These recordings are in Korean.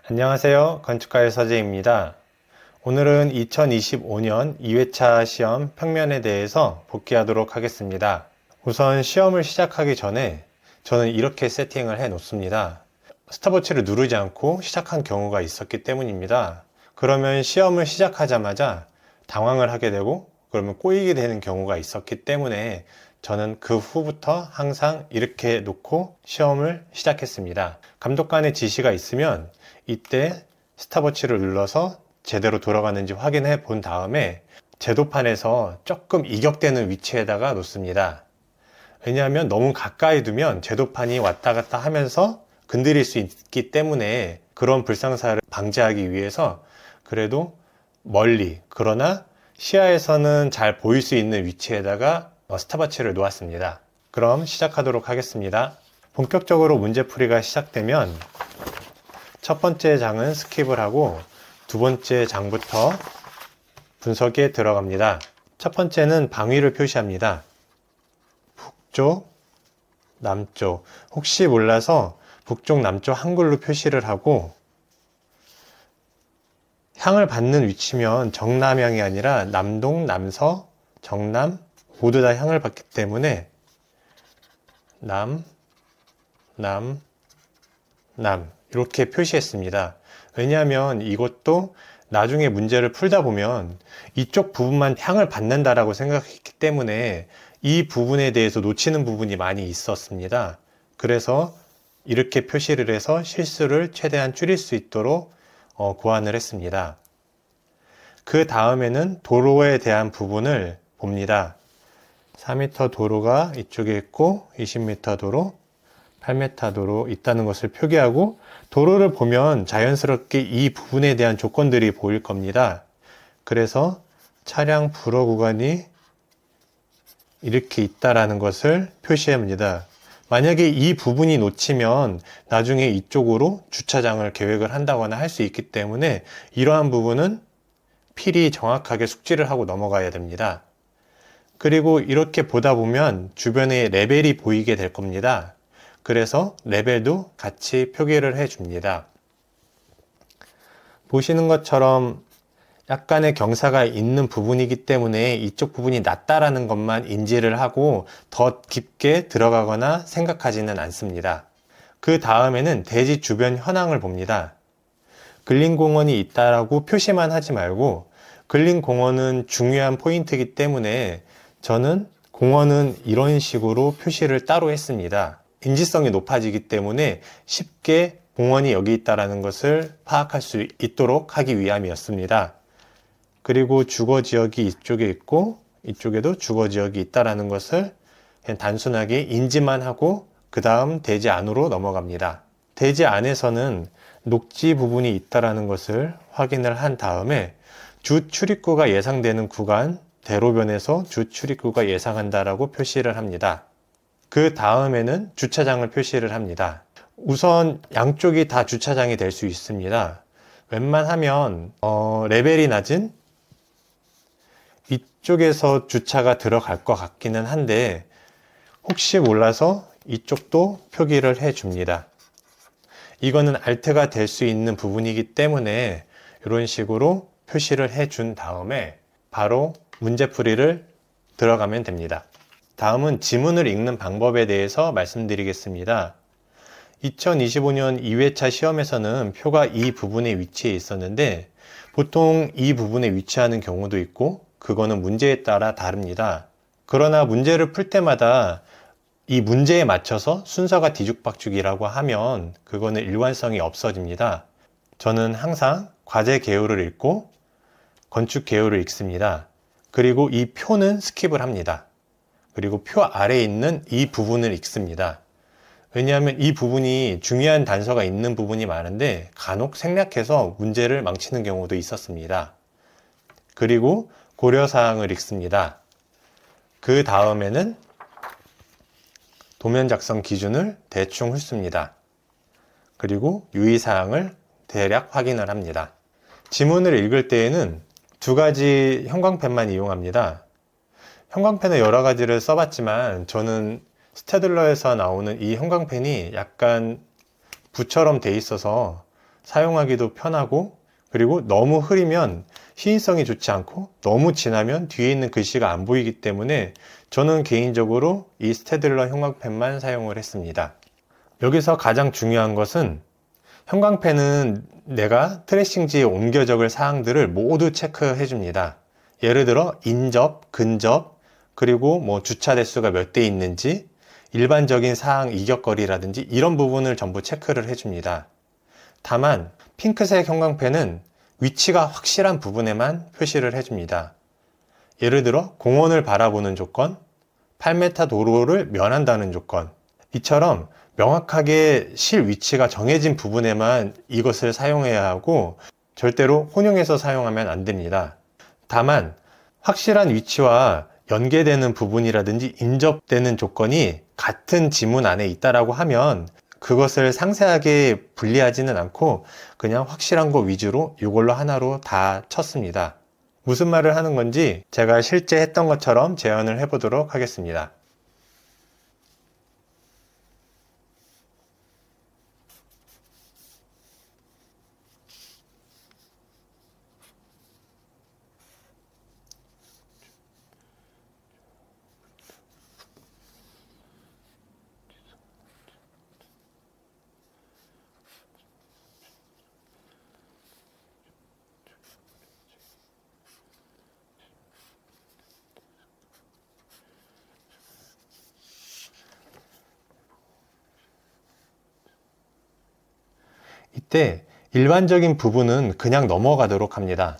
안녕하세요. 건축가의 서재입니다. 오늘은 2025년 2회차 시험 평면에 대해서 복귀하도록 하겠습니다. 우선 시험을 시작하기 전에 저는 이렇게 세팅을 해 놓습니다. 스탑워치를 누르지 않고 시작한 경우가 있었기 때문입니다. 그러면 시험을 시작하자마자 당황을 하게 되고 그러면 꼬이게 되는 경우가 있었기 때문에 저는 그 후부터 항상 이렇게 놓고 시험을 시작했습니다. 감독관의 지시가 있으면 이때 스탑워치를 눌러서 제대로 돌아가는지 확인해 본 다음에 제도판에서 조금 이격되는 위치에다가 놓습니다. 왜냐하면 너무 가까이 두면 제도판이 왔다 갔다 하면서 건드릴 수 있기 때문에 그런 불상사를 방지하기 위해서 그래도 멀리, 그러나 시야에서는 잘 보일 수 있는 위치에다가 스탑워치를 놓았습니다. 그럼 시작하도록 하겠습니다. 본격적으로 문제풀이가 시작되면 첫 번째 장은 스킵을 하고 두 번째 장부터 분석에 들어갑니다. 첫 번째는 방위를 표시합니다. 북쪽, 남쪽. 혹시 몰라서 북쪽, 남쪽 한글로 표시를 하고 향을 받는 위치면 정남향이 아니라 남동, 남서, 정남 모두 다 향을 받기 때문에 남, 남, 남 이렇게 표시했습니다. 왜냐하면 이것도 나중에 문제를 풀다 보면 이쪽 부분만 향을 받는다라고 생각했기 때문에 이 부분에 대해서 놓치는 부분이 많이 있었습니다. 그래서 이렇게 표시를 해서 실수를 최대한 줄일 수 있도록 고안을 했습니다. 그 다음에는 도로에 대한 부분을 봅니다. 4m 도로가 이쪽에 있고 20m 도로, 8m 도로 있다는 것을 표기하고 도로를 보면 자연스럽게 이 부분에 대한 조건들이 보일 겁니다. 그래서 차량 불허 구간이 이렇게 있다라는 것을 표시합니다. 만약에 이 부분이 놓치면 나중에 이쪽으로 주차장을 계획을 한다거나 할 수 있기 때문에 이러한 부분은 필히 정확하게 숙지를 하고 넘어가야 됩니다. 그리고 이렇게 보다 보면 주변에 레벨이 보이게 될 겁니다. 그래서 레벨도 같이 표기를 해 줍니다. 보시는 것처럼 약간의 경사가 있는 부분이기 때문에 이쪽 부분이 낮다라는 것만 인지를 하고 더 깊게 들어가거나 생각하지는 않습니다. 그 다음에는 대지 주변 현황을 봅니다. 근린공원이 있다라고 표시만 하지 말고 근린공원은 중요한 포인트이기 때문에 저는 공원은 이런 식으로 표시를 따로 했습니다. 인지성이 높아지기 때문에 쉽게 공원이 여기 있다는 것을 파악할 수 있도록 하기 위함이었습니다. 그리고 주거지역이 이쪽에 있고 이쪽에도 주거지역이 있다는 것을 그냥 단순하게 인지만 하고 그 다음 대지 안으로 넘어갑니다. 대지 안에서는 녹지 부분이 있다는 것을 확인을 한 다음에 주 출입구가 예상되는 구간 대로변에서 주 출입구가 예상한다라고 표시를 합니다. 그 다음에는 주차장을 표시를 합니다. 우선 양쪽이 다 주차장이 될 수 있습니다. 웬만하면 레벨이 낮은 이쪽에서 주차가 들어갈 것 같기는 한데 혹시 몰라서 이쪽도 표기를 해 줍니다. 이거는 알트가 될 수 있는 부분이기 때문에 이런 식으로 표시를 해 준 다음에 바로 문제풀이를 들어가면 됩니다. 다음은 지문을 읽는 방법에 대해서 말씀드리겠습니다. 2025년 2회차 시험에서는 표가 이 부분에 위치해 있었는데 보통 이 부분에 위치하는 경우도 있고 그거는 문제에 따라 다릅니다. 그러나 문제를 풀 때마다 이 문제에 맞춰서 순서가 뒤죽박죽이라고 하면 그거는 일관성이 없어집니다. 저는 항상 과제 개요를 읽고 건축 개요를 읽습니다. 그리고 이 표는 스킵을 합니다. 그리고 표 아래에 있는 이 부분을 읽습니다. 왜냐하면 이 부분이 중요한 단서가 있는 부분이 많은데 간혹 생략해서 문제를 망치는 경우도 있었습니다. 그리고 고려사항을 읽습니다. 그 다음에는 도면 작성 기준을 대충 훑습니다. 그리고 유의사항을 대략 확인을 합니다. 지문을 읽을 때에는 두 가지 형광펜만 이용합니다. 형광펜을 여러 가지를 써봤지만 저는 스테들러에서 나오는 이 형광펜이 약간 붓처럼 돼 있어서 사용하기도 편하고, 그리고 너무 흐리면 시인성이 좋지 않고 너무 진하면 뒤에 있는 글씨가 안 보이기 때문에 저는 개인적으로 이 스테들러 형광펜만 사용을 했습니다. 여기서 가장 중요한 것은 형광펜은 내가 트레이싱지에 옮겨 적을 사항들을 모두 체크해 줍니다. 예를 들어 인접, 근접, 그리고 주차 대수가 몇 대 있는지, 일반적인 사항 이격거리라든지 이런 부분을 전부 체크를 해줍니다. 다만 핑크색 형광펜은 위치가 확실한 부분에만 표시를 해줍니다. 예를 들어 공원을 바라보는 조건, 8m 도로를 면한다는 조건, 이처럼 명확하게 실 위치가 정해진 부분에만 이것을 사용해야 하고 절대로 혼용해서 사용하면 안 됩니다. 다만 확실한 위치와 연계되는 부분이라든지 인접되는 조건이 같은 지문 안에 있다라고 하면 그것을 상세하게 분리하지는 않고 그냥 확실한 거 위주로 이걸로 하나로 다 쳤습니다. 무슨 말을 하는 건지 제가 실제 했던 것처럼 재현을 해보도록 하겠습니다. 이때 일반적인 부분은 그냥 넘어가도록 합니다.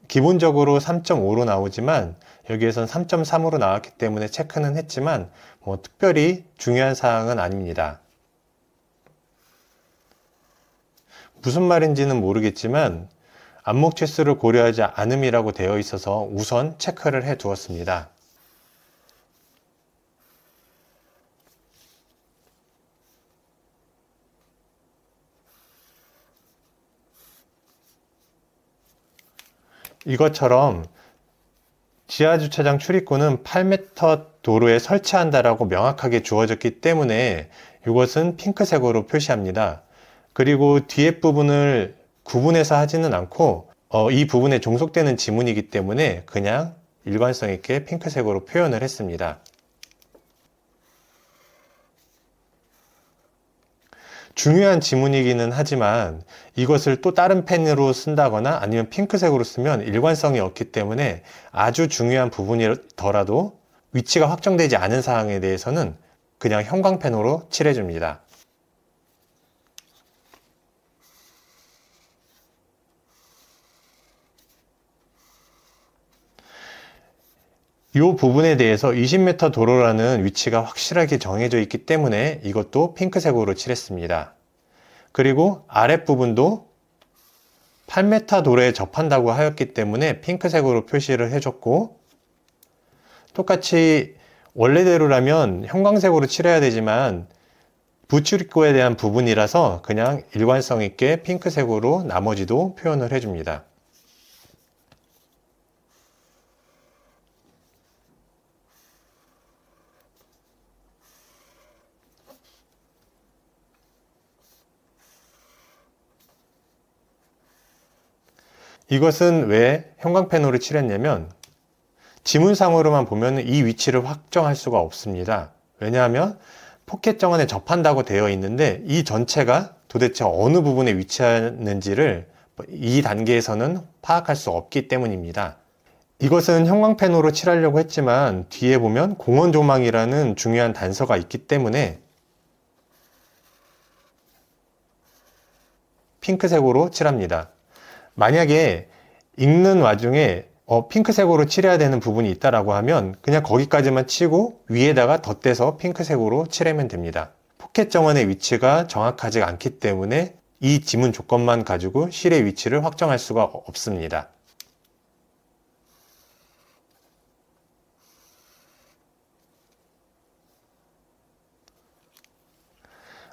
기본적으로 3.5로 나오지만 여기에선 3.3으로 나왔기 때문에 체크는 했지만 특별히 중요한 사항은 아닙니다. 무슨 말인지는 모르겠지만 안목 치수를 고려하지 않음이라고 되어 있어서 우선 체크를 해 두었습니다. 이것처럼 지하주차장 출입구는 8m 도로에 설치한다라고 명확하게 주어졌기 때문에 이것은 핑크색으로 표시합니다. 그리고 뒤에 부분을 구분해서 하지는 않고 이 부분에 종속되는 지문이기 때문에 그냥 일관성 있게 핑크색으로 표현을 했습니다. 중요한 지문이기는 하지만 이것을 또 다른 펜으로 쓴다거나 아니면 핑크색으로 쓰면 일관성이 없기 때문에 아주 중요한 부분이더라도 위치가 확정되지 않은 사항에 대해서는 그냥 형광펜으로 칠해줍니다. 이 부분에 대해서 20m 도로라는 위치가 확실하게 정해져 있기 때문에 이것도 핑크색으로 칠했습니다. 그리고 아랫부분도 8m 도로에 접한다고 하였기 때문에 핑크색으로 표시를 해줬고, 똑같이 원래대로라면 형광색으로 칠해야 되지만 부출입구에 대한 부분이라서 그냥 일관성 있게 핑크색으로 나머지도 표현을 해줍니다. 이것은 왜 형광펜으로 칠했냐면 지문상으로만 보면 이 위치를 확정할 수가 없습니다. 왜냐하면 포켓 정원에 접한다고 되어 있는데 이 전체가 도대체 어느 부분에 위치하는지를 이 단계에서는 파악할 수 없기 때문입니다. 이것은 형광펜으로 칠하려고 했지만 뒤에 보면 공원 조망이라는 중요한 단서가 있기 때문에 핑크색으로 칠합니다. 만약에 읽는 와중에 핑크색으로 칠해야 되는 부분이 있다라고 하면 그냥 거기까지만 치고 위에다가 덧대서 핑크색으로 칠하면 됩니다. 포켓 정원의 위치가 정확하지 않기 때문에 이 지문 조건만 가지고 실의 위치를 확정할 수가 없습니다.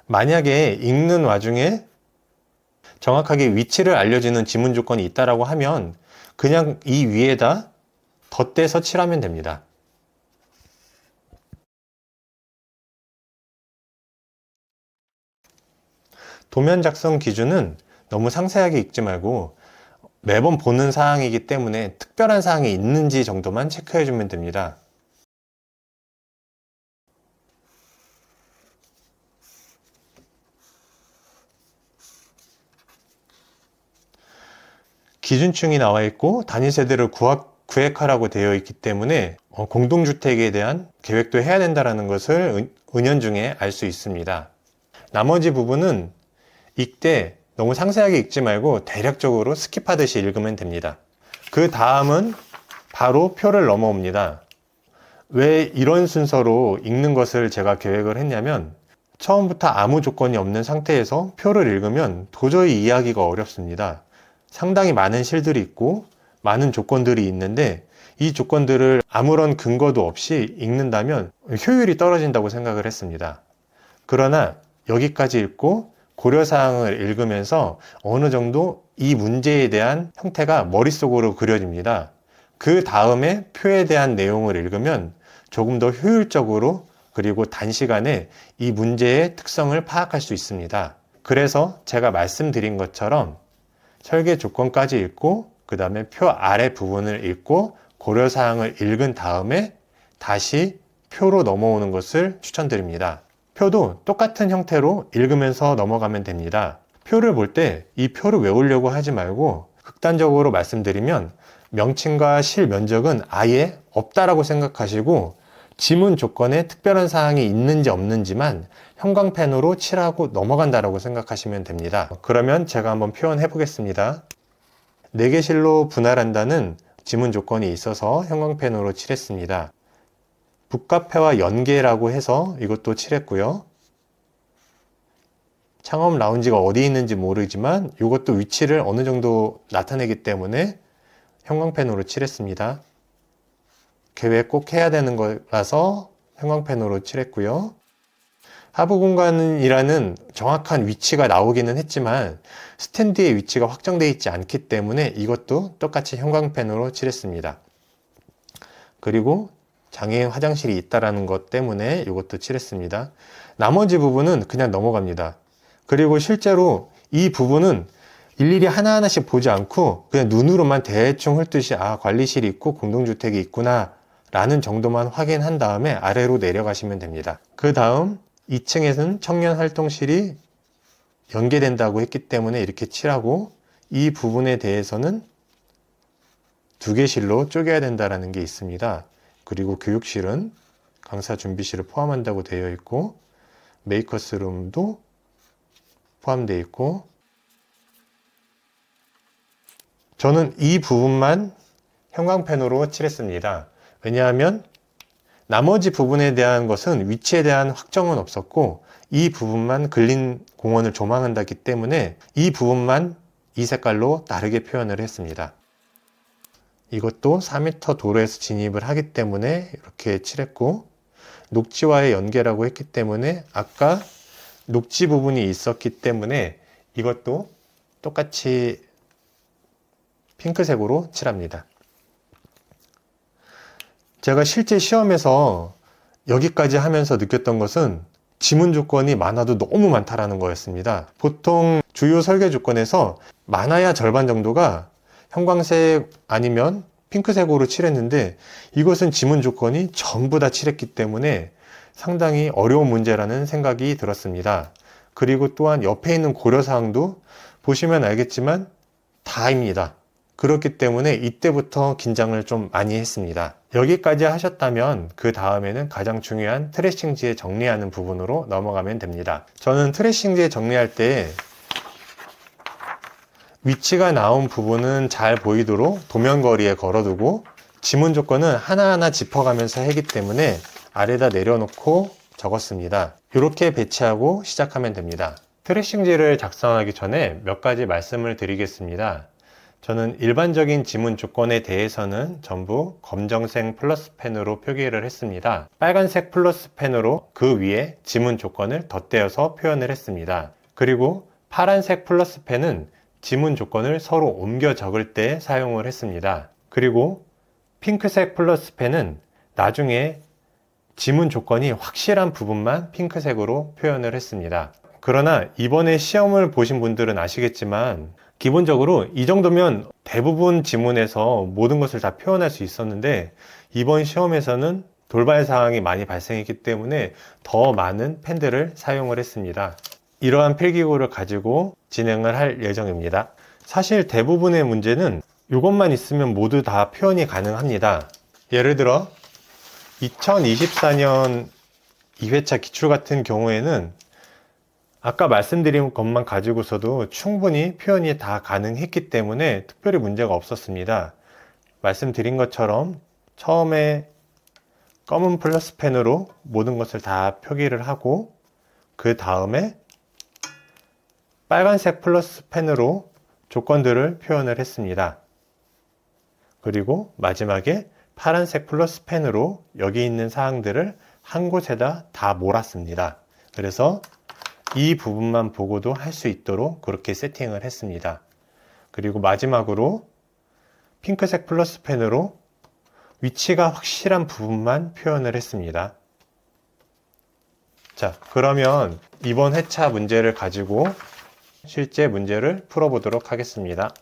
만약에 읽는 와중에 정확하게 위치를 알려주는 지문 조건이 있다라고 하면 그냥 이 위에다 덧대서 칠하면 됩니다. 도면 작성 기준은 너무 상세하게 읽지 말고 매번 보는 사항이기 때문에 특별한 사항이 있는지 정도만 체크해 주면 됩니다. 기준층이 나와 있고 단위세대를 구획하라고 되어 있기 때문에 공동주택에 대한 계획도 해야 된다는 것을 은연중에 알 수 있습니다. 나머지 부분은 읽되 너무 상세하게 읽지 말고 대략적으로 스킵하듯이 읽으면 됩니다. 그 다음은 바로 표를 넘어옵니다. 왜 이런 순서로 읽는 것을 제가 계획을 했냐면 처음부터 아무 조건이 없는 상태에서 표를 읽으면 도저히 이해하기가 어렵습니다. 상당히 많은 실들이 있고 많은 조건들이 있는데 이 조건들을 아무런 근거도 없이 읽는다면 효율이 떨어진다고 생각을 했습니다. 그러나 여기까지 읽고 고려사항을 읽으면서 어느 정도 이 문제에 대한 형태가 머릿속으로 그려집니다. 그 다음에 표에 대한 내용을 읽으면 조금 더 효율적으로 그리고 단시간에 이 문제의 특성을 파악할 수 있습니다. 그래서 제가 말씀드린 것처럼 설계 조건까지 읽고 그 다음에 표 아래 부분을 읽고 고려사항을 읽은 다음에 다시 표로 넘어오는 것을 추천드립니다. 표도 똑같은 형태로 읽으면서 넘어가면 됩니다. 표를 볼 때 이 표를 외우려고 하지 말고 극단적으로 말씀드리면 명칭과 실 면적은 아예 없다라고 생각하시고 지문 조건에 특별한 사항이 있는지 없는지만 형광펜으로 칠하고 넘어간다라고 생각하시면 됩니다. 그러면 제가 한번 표현해 보겠습니다. 4개 실로 분할한다는 지문 조건이 있어서 형광펜으로 칠했습니다. 북카페와 연계라고 해서 이것도 칠했고요. 창업 라운지가 어디 있는지 모르지만 이것도 위치를 어느 정도 나타내기 때문에 형광펜으로 칠했습니다. 계획 꼭 해야 되는 거라서 형광펜으로 칠했고요. 하부 공간이라는 정확한 위치가 나오기는 했지만 스탠드의 위치가 확정되어 있지 않기 때문에 이것도 똑같이 형광펜으로 칠했습니다. 그리고 장애인 화장실이 있다는 것 때문에 이것도 칠했습니다. 나머지 부분은 그냥 넘어갑니다. 그리고 실제로 이 부분은 일일이 하나하나씩 보지 않고 그냥 눈으로만 대충 훑듯이 관리실이 있고 공동주택이 있구나 라는 정도만 확인한 다음에 아래로 내려가시면 됩니다. 그 다음 2층에서는 청년활동실이 연계된다고 했기 때문에 이렇게 칠하고 이 부분에 대해서는 2개 실로 쪼개야 된다는 게 있습니다. 그리고 교육실은 강사 준비실을 포함한다고 되어 있고 메이커스룸도 포함되어 있고 저는 이 부분만 형광펜으로 칠했습니다. 왜냐하면 나머지 부분에 대한 것은 위치에 대한 확정은 없었고 이 부분만 근린 공원을 조망한다기 때문에 이 부분만 이 색깔로 다르게 표현을 했습니다. 이것도 4m 도로에서 진입을 하기 때문에 이렇게 칠했고 녹지와의 연계라고 했기 때문에 아까 녹지 부분이 있었기 때문에 이것도 똑같이 핑크색으로 칠합니다. 제가 실제 시험에서 여기까지 하면서 느꼈던 것은 지문 조건이 많아도 너무 많다라는 거였습니다. 보통 주요 설계 조건에서 많아야 절반 정도가 형광색 아니면 핑크색으로 칠했는데 이것은 지문 조건이 전부 다 칠했기 때문에 상당히 어려운 문제라는 생각이 들었습니다. 그리고 또한 옆에 있는 고려사항도 보시면 알겠지만 다입니다. 그렇기 때문에 이때부터 긴장을 좀 많이 했습니다. 여기까지 하셨다면 그 다음에는 가장 중요한 트레싱지에 정리하는 부분으로 넘어가면 됩니다. 저는 트레싱지에 정리할 때 위치가 나온 부분은 잘 보이도록 도면거리에 걸어두고 지문 조건은 하나하나 짚어가면서 하기 때문에 아래다 내려놓고 적었습니다. 이렇게 배치하고 시작하면 됩니다. 트레싱지를 작성하기 전에 몇 가지 말씀을 드리겠습니다. 저는 일반적인 지문 조건에 대해서는 전부 검정색 플러스 펜으로 표기를 했습니다. 빨간색 플러스 펜으로 그 위에 지문 조건을 덧대어서 표현을 했습니다. 그리고 파란색 플러스 펜은 지문 조건을 서로 옮겨 적을 때 사용을 했습니다. 그리고 핑크색 플러스 펜은 나중에 지문 조건이 확실한 부분만 핑크색으로 표현을 했습니다. 그러나 이번에 시험을 보신 분들은 아시겠지만 기본적으로 이 정도면 대부분 지문에서 모든 것을 다 표현할 수 있었는데 이번 시험에서는 돌발 사항이 많이 발생했기 때문에 더 많은 펜들을 사용을 했습니다. 이러한 필기구를 가지고 진행을 할 예정입니다. 사실 대부분의 문제는 이것만 있으면 모두 다 표현이 가능합니다. 예를 들어 2024년 2회차 기출 같은 경우에는 아까 말씀드린 것만 가지고서도 충분히 표현이 다 가능했기 때문에 특별히 문제가 없었습니다. 말씀드린 것처럼 처음에 검은 플러스 펜으로 모든 것을 다 표기를 하고 그 다음에 빨간색 플러스 펜으로 조건들을 표현을 했습니다. 그리고 마지막에 파란색 플러스 펜으로 여기 있는 사항들을 한 곳에다 다 몰았습니다. 그래서 이 부분만 보고도 할 수 있도록 그렇게 세팅을 했습니다. 그리고 마지막으로 핑크색 플러스 펜으로 위치가 확실한 부분만 표현을 했습니다. 자, 그러면 이번 회차 문제를 가지고 실제 문제를 풀어보도록 하겠습니다.